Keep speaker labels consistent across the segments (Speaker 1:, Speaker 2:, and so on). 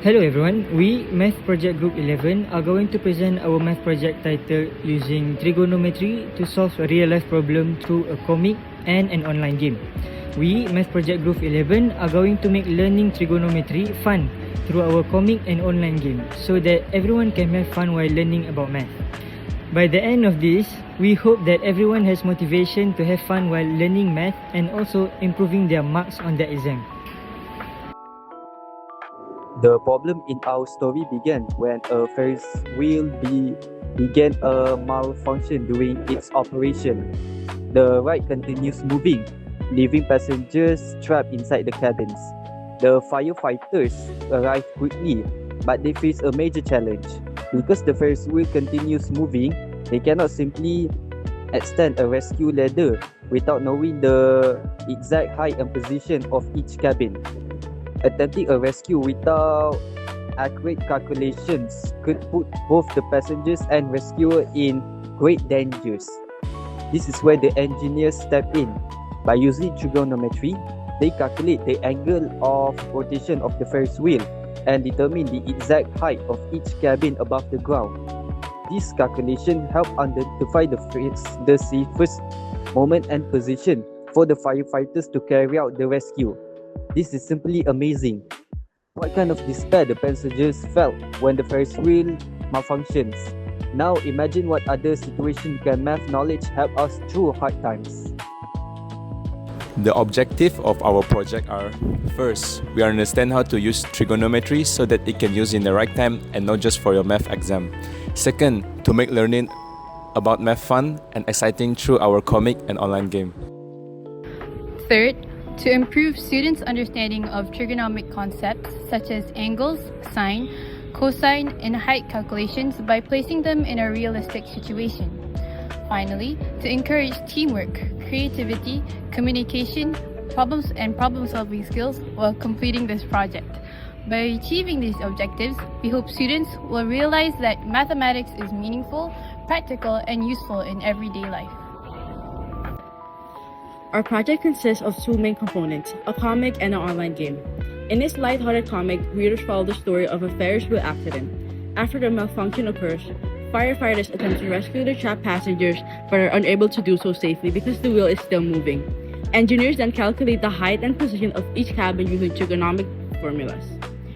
Speaker 1: Hello everyone, we Math Project Group 11 are going to present our math project titled using trigonometry to solve a real life problem through a comic and an online game. We Math Project Group 11 are going to make learning trigonometry fun through our comic and online game so that everyone can have fun while learning about math. By the end of this, we hope that everyone has motivation to have fun while learning math and also improving their marks on their exam.
Speaker 2: The problem in our story began when a Ferris wheel began a malfunction during its operation. The ride continues moving, leaving passengers trapped inside the cabins. The firefighters arrive quickly, but they face a major challenge. Because the Ferris wheel continues moving, they cannot simply extend a rescue ladder without knowing the exact height and position of each cabin. Attempting a rescue without accurate calculations could put both the passengers and rescuer in great dangers. This is where the engineers step in. By using trigonometry, they calculate the angle of rotation of the Ferris wheel and determine the exact height of each cabin above the ground. This calculation help identify the safest moment and position for the firefighters to carry out the rescue. This is simply amazing. What kind of despair the passengers felt when the Ferris wheel malfunctions. Now imagine what other situations can math knowledge help us through hard times.
Speaker 3: The objective of our project are: first, we understand how to use trigonometry so that it can use in the right time and not just for your math exam. Second, to make learning about math fun and exciting through our comic and online game.
Speaker 4: Third, to improve students' understanding of trigonometric concepts such as angles, sine, cosine, and height calculations by placing them in a realistic situation. Finally, to encourage teamwork, creativity, communication, problem-solving skills while completing this project. By achieving these objectives, we hope students will realize that mathematics is meaningful, practical, and useful in everyday life.
Speaker 5: Our project consists of two main components, a comic and an online game. In this lighthearted comic, readers follow the story of a Ferris wheel accident. After the malfunction occurs, firefighters attempt to rescue the trapped passengers but are unable to do so safely because the wheel is still moving. Engineers then calculate the height and position of each cabin using trigonometric formulas.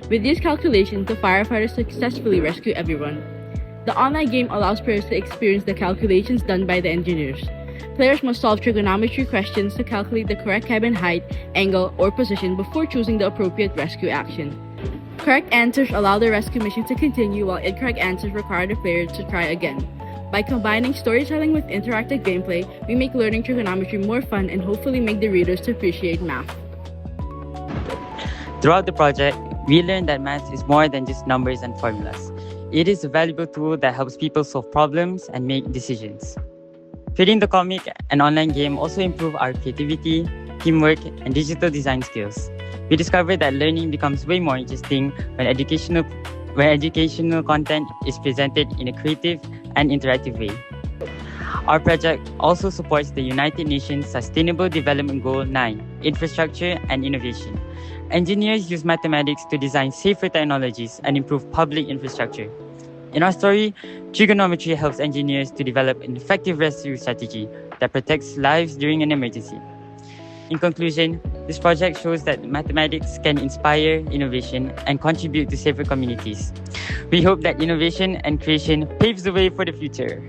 Speaker 5: With these calculations, the firefighters successfully rescue everyone. The online game allows players to experience the calculations done by the engineers. Players must solve trigonometry questions to calculate the correct cabin height, angle, or position before choosing the appropriate rescue action. Correct answers allow the rescue mission to continue, while incorrect answers require the player to try again. By combining storytelling with interactive gameplay, we make learning trigonometry more fun and hopefully make the readers to appreciate math.
Speaker 6: Throughout the project, we learned that math is more than just numbers and formulas. It is a valuable tool that helps people solve problems and make decisions. Creating the comic and online game also improve our creativity, teamwork, and digital design skills. We discovered that learning becomes way more interesting when educational content is presented in a creative and interactive way. Our project also supports the United Nations Sustainable Development Goal 9, Infrastructure and Innovation. Engineers use mathematics to design safer technologies and improve public infrastructure. In our story, trigonometry helps engineers to develop an effective rescue strategy that protects lives during an emergency. In conclusion, this project shows that mathematics can inspire innovation and contribute to safer communities. We hope that innovation and creation paves the way for the future.